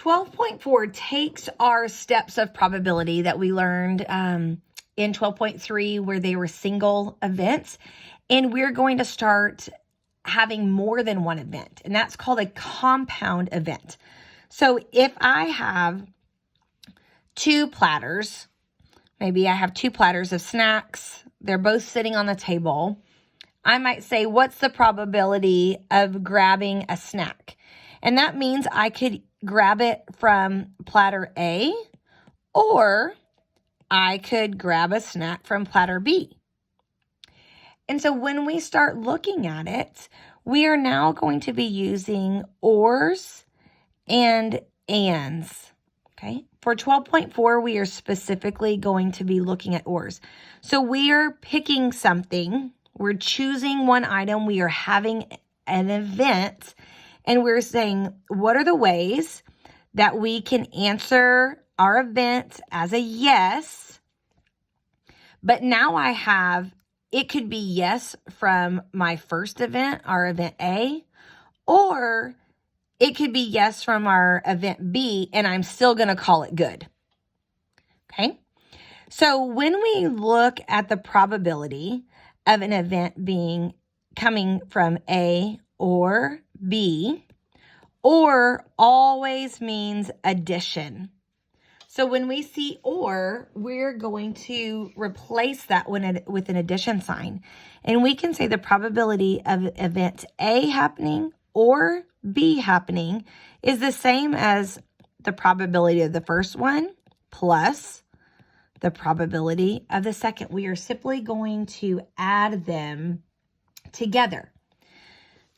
12.4 takes our steps of probability that we learned in 12.3 where they were single events, and we're going to start having more than one event, and that's called a compound event. So if I have two platters, maybe I have two platters of snacks, they're both sitting on the table, I might say, what's the probability of grabbing a snack? And that means I could grab it from platter A, or I could grab a snack from platter B. And so when we start looking at it, we are now going to be using ors and ands. Okay. For 12.4, we are specifically going to be looking at ors. So we are picking something. We're choosing one item. We are having an event, and we're saying, what are the ways that we can answer our event as a yes? But now I have, it could be yes from my first event, our event A, or it could be yes from our event B, and I'm still going to call it good. Okay. So when we look at the probability of an event being coming from A or B, or always means addition. So when we see or, we're going to replace that with an addition sign. And we can say the probability of event A happening or B happening is the same as the probability of the first one plus the probability of the second. We are simply going to add them together.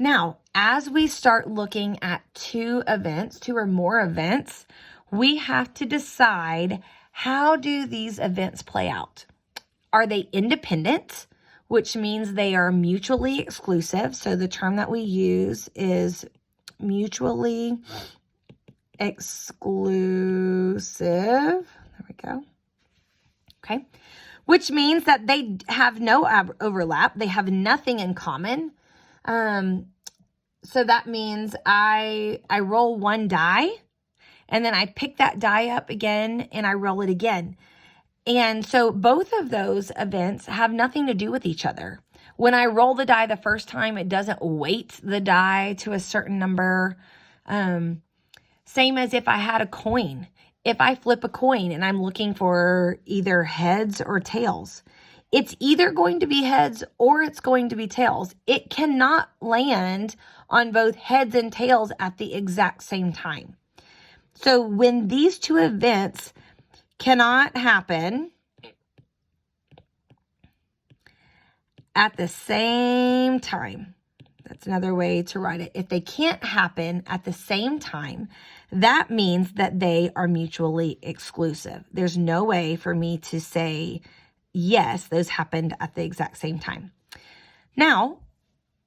Now, as we start looking at two or more events, we have to decide, how do these events play out? Are they independent, which means they are mutually exclusive? So the term that we use is mutually exclusive. There we go. Okay. Which means that they have no overlap. They have nothing in common. So that means I roll one die, and then I pick that die up again and I roll it again. And so both of those events have nothing to do with each other. When I roll the die the first time, it doesn't weight the die to a certain number. Same as if I had a coin. If I flip a coin and I'm looking for either heads or tails, it's either going to be heads or it's going to be tails. It cannot land on both heads and tails at the exact same time. So when these two events cannot happen at the same time, that's another way to write it. If they can't happen at the same time, that means that they are mutually exclusive. There's no way for me to say, yes, those happened at the exact same time. Now,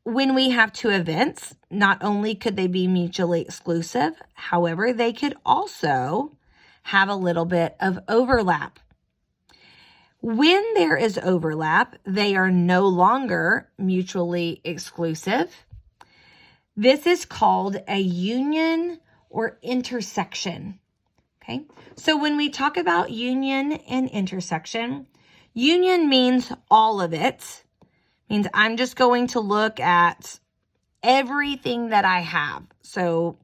when we have two events, not only could they be mutually exclusive, however, they could also have a little bit of overlap. When there is overlap, they are no longer mutually exclusive. This is called a union or intersection. Okay, so when we talk about union and intersection, union means all of it. Means I'm just going to look at everything that I have. So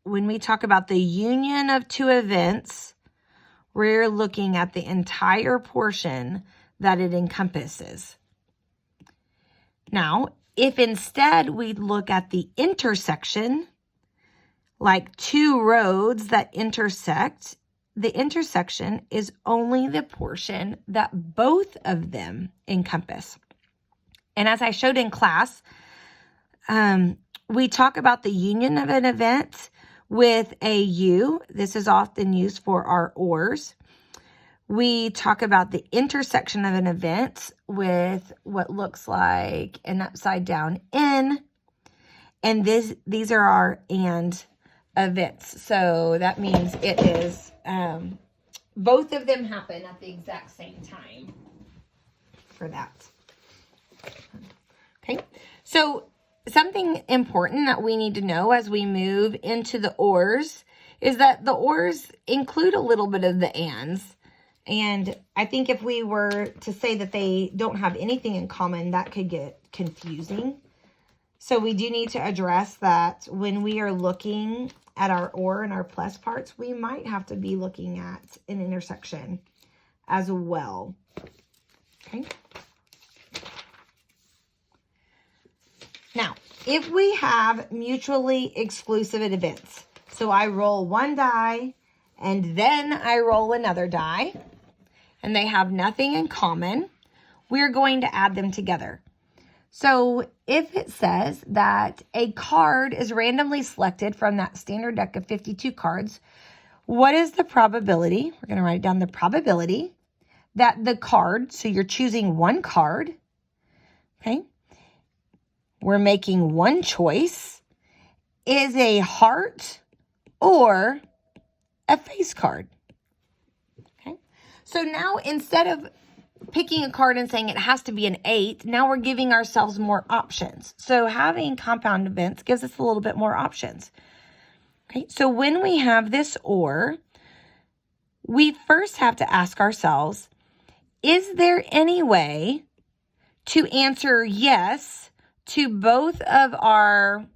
when we talk about the union of two events, we're looking at the entire portion that it encompasses. Now, if instead we look at the intersection, like two roads that intersect, the intersection is only the portion that both of them encompass. And as I showed in class, we talk about the union of an event with a U. This is often used for our ors. We talk about the intersection of an event with what looks like an upside down N. And these are our and events. So that means it is, both of them happen at the exact same time for that. Okay, so something important that we need to know as we move into the ors is that the ors include a little bit of the ands. And I think if we were to say that they don't have anything in common, that could get confusing. So we do need to address that when we are looking at our or and our plus parts, we might have to be looking at an intersection as well. Okay. Now, if we have mutually exclusive events, so I roll one die and then I roll another die, and they have nothing in common, we're going to add them together. So if it says that a card is randomly selected from that standard deck of 52 cards, what is the probability? We're going to write down the probability that the card, so you're choosing one card, okay? We're making one choice, is a heart or a face card. Okay? So now instead of picking a card and saying it has to be an 8, now we're giving ourselves more options. So having compound events gives us a little bit more options. Okay? So when we have this or, we first have to ask ourselves, is there any way to answer yes to both of our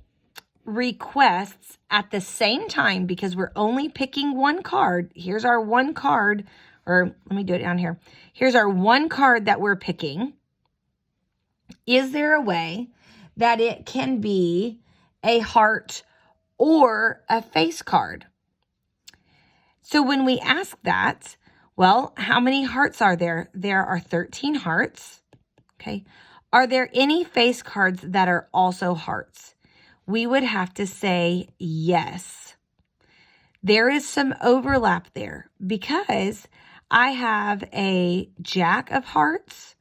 requests at the same time, because we're only picking one card? Here's our one card, or let me do it down here. Here's our one card that we're picking. Is there a way that it can be a heart or a face card? So when we ask that, well, how many hearts are there? There are 13 hearts. Okay. Are there any face cards that are also hearts? We would have to say yes. There is some overlap there because I have a Jack of Hearts,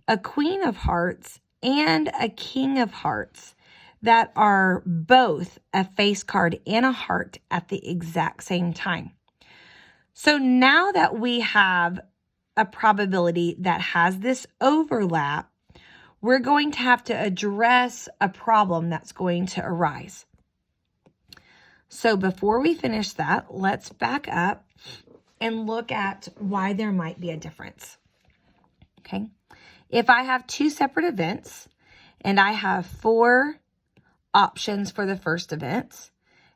a Queen of Hearts, and a King of Hearts that are both a face card and a heart at the exact same time. So now that we have a probability that has this overlap, we're going to have to address a problem that's going to arise. So before we finish that, let's back up and look at why there might be a difference. Okay. If I have two separate events and I have 4 options for the first event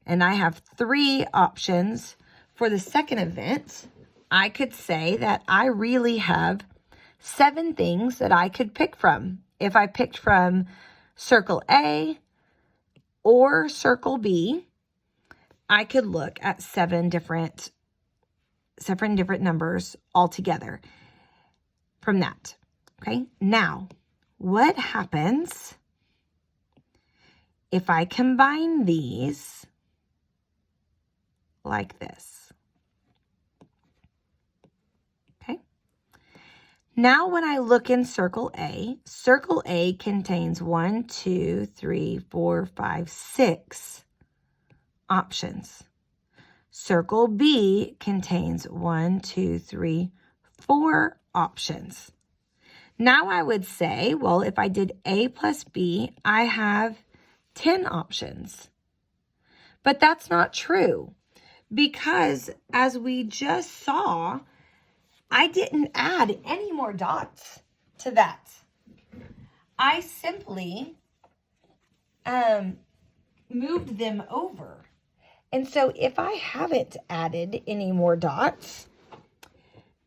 and I have 3 options for the second event, I could say that I really have 7 things that I could pick from. If I picked from circle A or circle B, I could look at 7 different numbers altogether from that. Okay. Now, what happens if I combine these like this? Now, when I look in circle A contains 1, 2, 3, 4, 5, 6 options. Circle B contains 1, 2, 3, 4 options. Now I would say, well, if I did A plus B, I have 10 options. But that's not true because as we just saw, I didn't add any more dots to that. I simply moved them over. And so if I haven't added any more dots,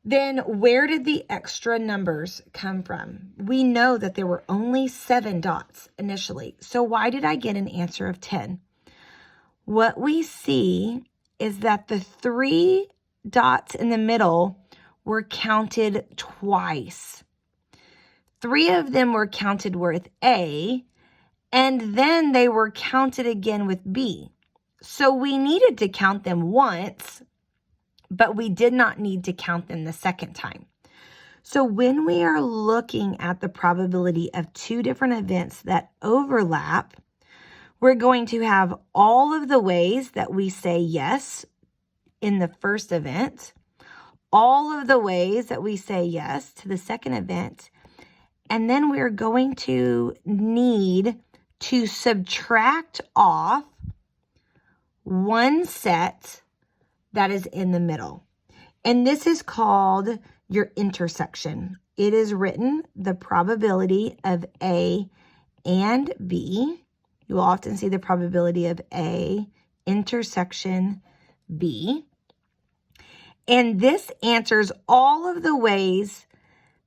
then where did the extra numbers come from? We know that there were only 7 dots initially. So why did I get an answer of 10? What we see is that the 3 dots in the middle were counted twice. 3 of them were counted with A, and then they were counted again with B. So we needed to count them once, but we did not need to count them the second time. So when we are looking at the probability of 2 different events that overlap, we're going to have all of the ways that we say yes in the first event, all of the ways that we say yes to the second event, and then we're going to need to subtract off one set that is in the middle. And this is called your intersection. It is written the probability of A and B. You will often see the probability of A intersection B. And this answers all of the ways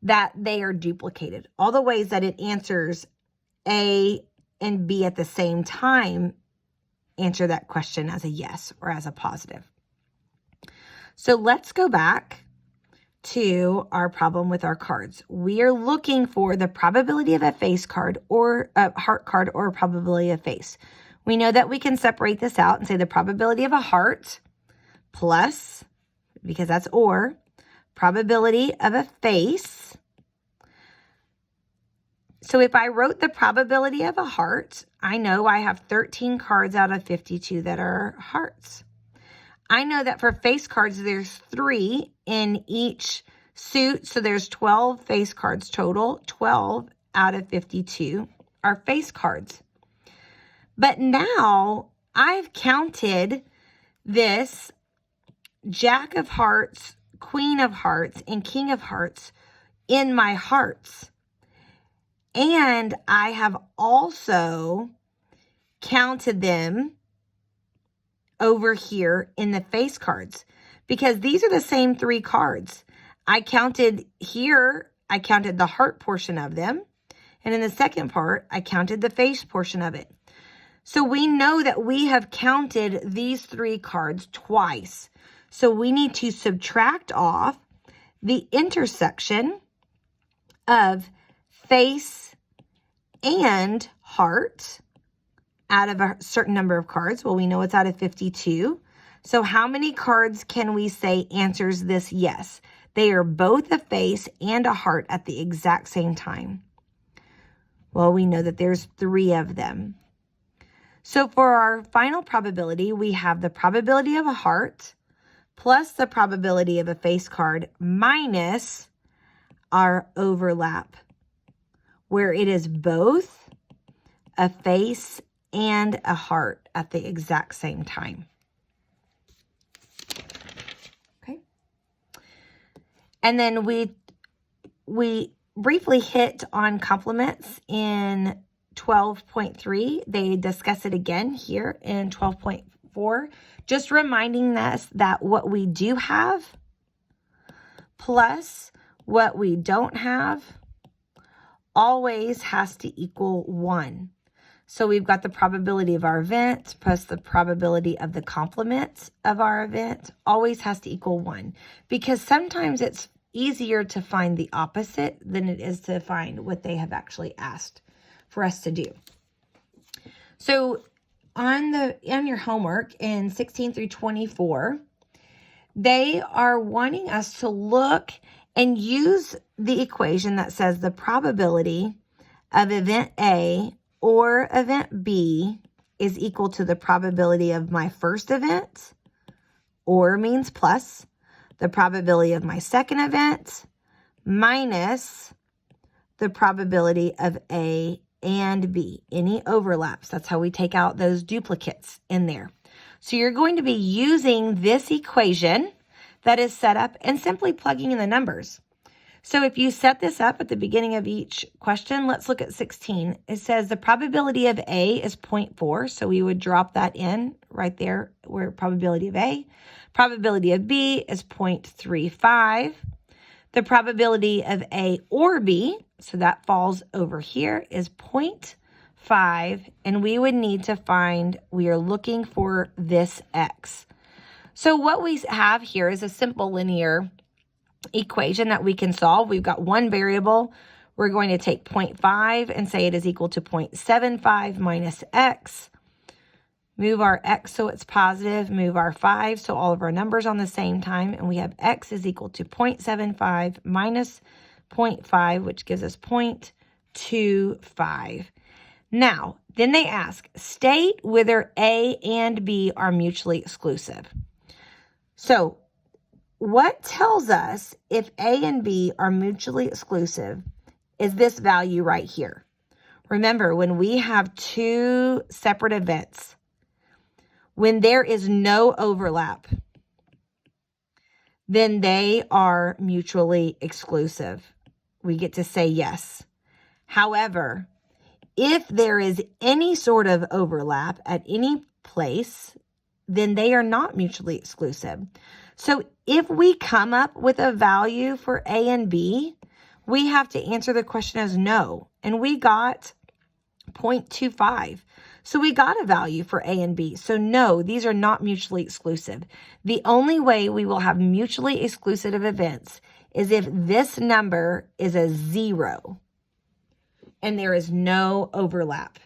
that they are duplicated, all the ways that it answers A and B at the same time. Answer that question as a yes or as a positive. So let's go back to our problem with our cards. We are looking for the probability of a face card or a heart card or a probability of face. We know that we can separate this out and say the probability of a heart plus, because that's or, probability of a face. So if I wrote the probability of a heart, I know I have 13 cards out of 52 that are hearts. I know that for face cards, there's 3 in each suit. So there's 12 face cards total. 12 out of 52 are face cards. But now I've counted this Jack of Hearts, Queen of Hearts, and King of Hearts in my hearts. And I have also counted them over here in the face cards because these are the same 3 cards. I counted here, I counted the heart portion of them. And in the second part, I counted the face portion of it. So we know that we have counted these 3 cards twice. So we need to subtract off the intersection of face and heart out of a certain number of cards. Well, we know it's out of 52. So how many cards can we say answers this yes? They are both a face and a heart at the exact same time. Well, we know that there's 3 of them. So for our final probability, we have the probability of a heart plus the probability of a face card minus our overlap, where it is both a face and a heart at the exact same time. Okay. And then we briefly hit on complements in 12.3. They discuss it again here in 12.4, just reminding us that what we do have plus what we don't have always has to equal 1. So we've got the probability of our event plus the probability of the complement of our event always has to equal 1, because sometimes it's easier to find the opposite than it is to find what they have actually asked for us to do. So on your homework in 16 through 24, they are wanting us to look and use the equation that says the probability of event A or event B is equal to the probability of my first event, or means plus, the probability of my second event, minus the probability of A and B. Any overlaps, that's how we take out those duplicates in there. So you're going to be using this equation that is set up and simply plugging in the numbers. So if you set this up at the beginning of each question, let's look at 16. It says the probability of A is 0.4. So we would drop that in right there where probability of A. Probability of B is 0.35. The probability of A or B, so that falls over here, is 0.5. And we would need to find, we are looking for this X. So what we have here is a simple linear equation that we can solve. We've got one variable. We're going to take 0.5 and say it is equal to 0.75 minus X. Move our X so it's positive. Move our 5 so all of our numbers on the same time. And we have X is equal to 0.75 minus 0.5, which gives us 0.25. Now, then they ask, state whether A and B are mutually exclusive. So what tells us if A and B are mutually exclusive is this value right here. Remember, when we have 2 separate events, when there is no overlap, then they are mutually exclusive. We get to say yes. However, if there is any sort of overlap at any place, then they are not mutually exclusive. So if we come up with a value for A and B, we have to answer the question as no. And we got 0.25. So we got a value for A and B. So no, these are not mutually exclusive. The only way we will have mutually exclusive events is if this number is a 0 and there is no overlap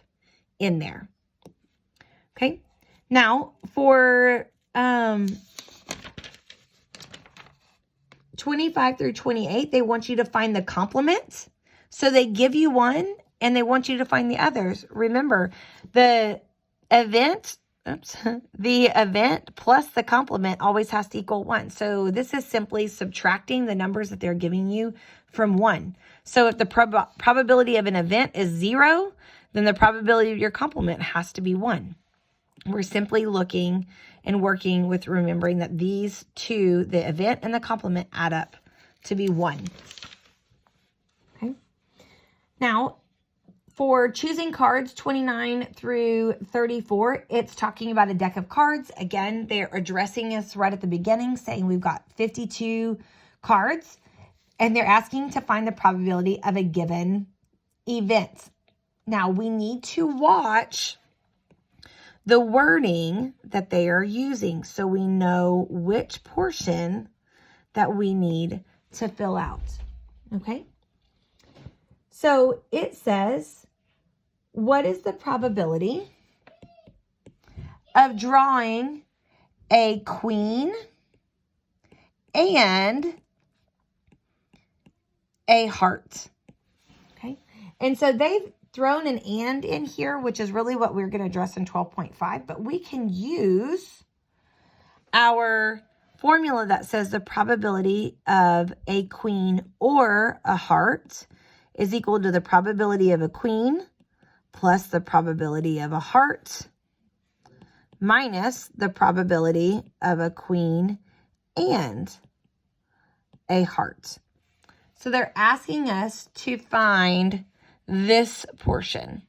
in there. Okay. Now for 25 through 28, they want you to find the complement. So they give you one and they want you to find the others. Remember, the event plus the complement always has to equal 1. So this is simply subtracting the numbers that they're giving you from 1. So if the probability of an event is 0, then the probability of your complement has to be 1. We're simply looking and working with remembering that these two, the event and the complement, add up to be 1. Okay. Now, for choosing cards 29 through 34, it's talking about a deck of cards. Again, they're addressing us right at the beginning, saying we've got 52 cards, and they're asking to find the probability of a given event. Now, we need to watch the wording that they are using so we know which portion that we need to fill out. Okay? So it says, what is the probability of drawing a queen and a heart? Okay? And so they've thrown an and in here, which is really what we're going to address in 12.5, but we can use our formula that says the probability of a queen or a heart is equal to the probability of a queen plus the probability of a heart minus the probability of a queen and a heart. So they're asking us to find this portion.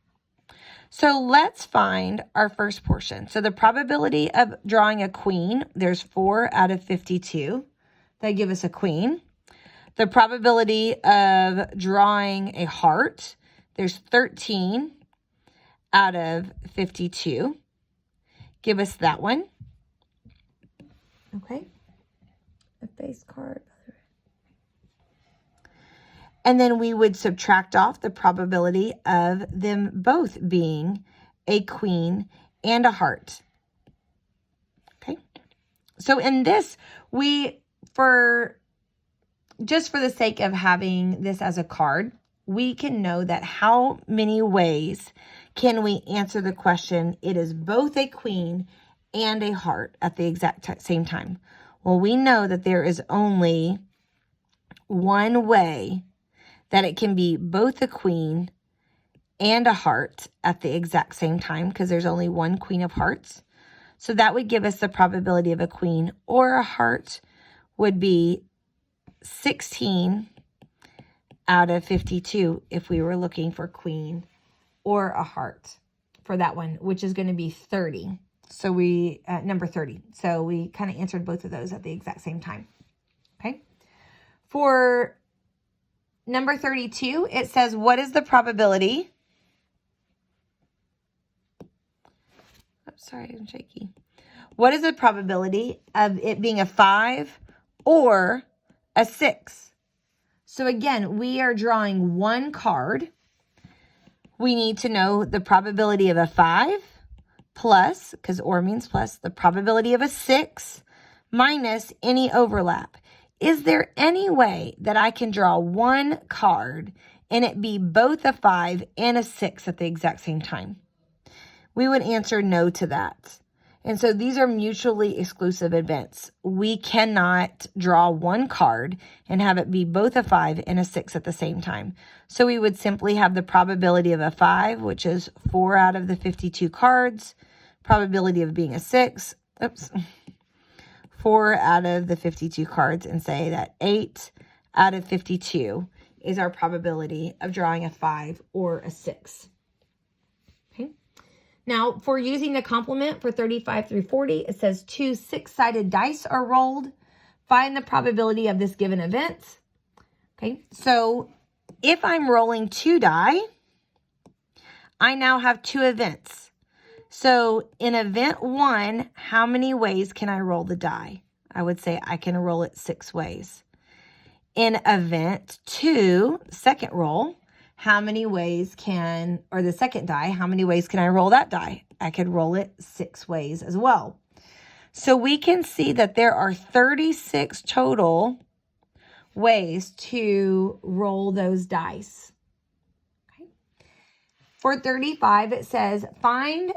So let's find our first portion. So the probability of drawing a queen, there's 4 out of 52 that give us a queen. The probability of drawing a heart, there's 13 out of 52. Give us that one. Okay. A face card. And then we would subtract off the probability of them both being a queen and a heart. Okay. So in this, just for the sake of having this as a card, we can know that how many ways can we answer the question, it is both a queen and a heart at the exact same time? Well, we know that there is only one way that it can be both a queen and a heart at the exact same time because there's only one queen of hearts. So that would give us the probability of a queen or a heart would be 16 out of 52 if we were looking for queen or a heart for that one, which is going to be 30. So number 30. So we kind of answered both of those at the exact same time. Okay. For number 32, it says, what is the probability? I'm sorry, I'm shaky. What is the probability of it being a 5 or a 6? So again, we are drawing one card. We need to know the probability of a 5 plus, because or means plus, the probability of a 6 minus any overlap. Is there any way that I can draw one card and it be both a 5 and a 6 at the exact same time? We would answer no to that. And so these are mutually exclusive events. We cannot draw one card and have it be both a 5 and a 6 at the same time. So we would simply have the probability of a 5, which is 4 out of the 52 cards. Probability of being a 6, 4 out of the 52 cards and say that 8 out of 52 is our probability of drawing a 5 or a 6. Okay. Now, for using the complement for 35 through 40, it says 2 6-sided dice are rolled. Find the probability of this given event. Okay, so if I'm rolling 2 die, I now have 2 events. So in event 1, how many ways can I roll the die? I would say I can roll it 6 ways. In event 2, second roll, how many ways can, or the second die, how many ways can I roll that die? I could roll it 6 ways as well. So we can see that there are 36 total ways to roll those dice. Okay. For 35, it says, find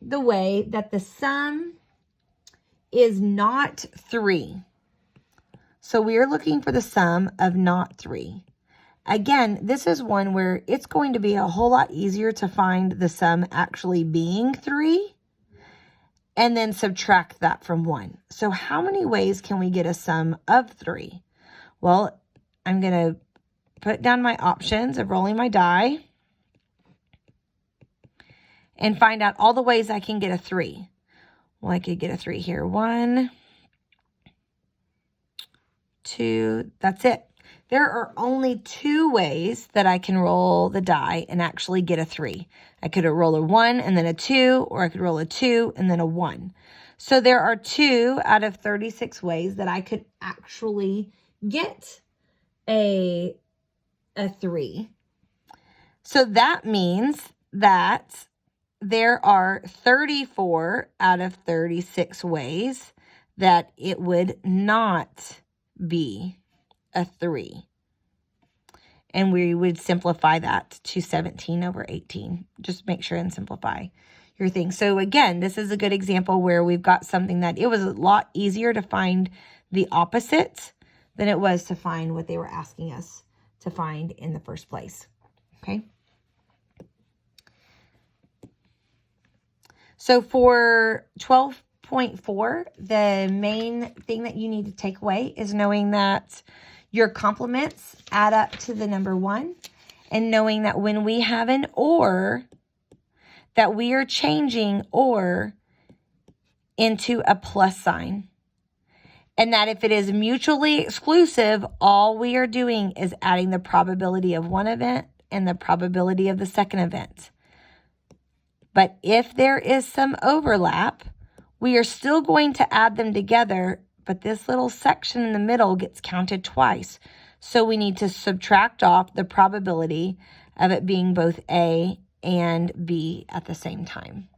the way that the sum is not 3. So we are looking for the sum of not 3. Again, this is one where it's going to be a whole lot easier to find the sum actually being 3 and then subtract that from 1. So how many ways can we get a sum of 3? Well, I'm going to put down my options of rolling my die and find out all the ways I can get a 3. Well, I could get a 3 here. 1, 2, that's it. There are only 2 ways that I can roll the die and actually get a 3. I could roll a 1 and then a 2, or I could roll a 2 and then a 1. So there are 2 out of 36 ways that I could actually get a 3. So that means that there are 34 out of 36 ways that it would not be a 3. And we would simplify that to 17 over 18. Just make sure and simplify your thing. So again, this is a good example where we've got something that it was a lot easier to find the opposite than it was to find what they were asking us to find in the first place. Okay. So for 12.4, the main thing that you need to take away is knowing that your complements add up to the number 1, and knowing that when we have an or, that we are changing or into a plus sign. And that if it is mutually exclusive, all we are doing is adding the probability of one event and the probability of the second event. But if there is some overlap, we are still going to add them together, but this little section in the middle gets counted twice. So we need to subtract off the probability of it being both A and B at the same time.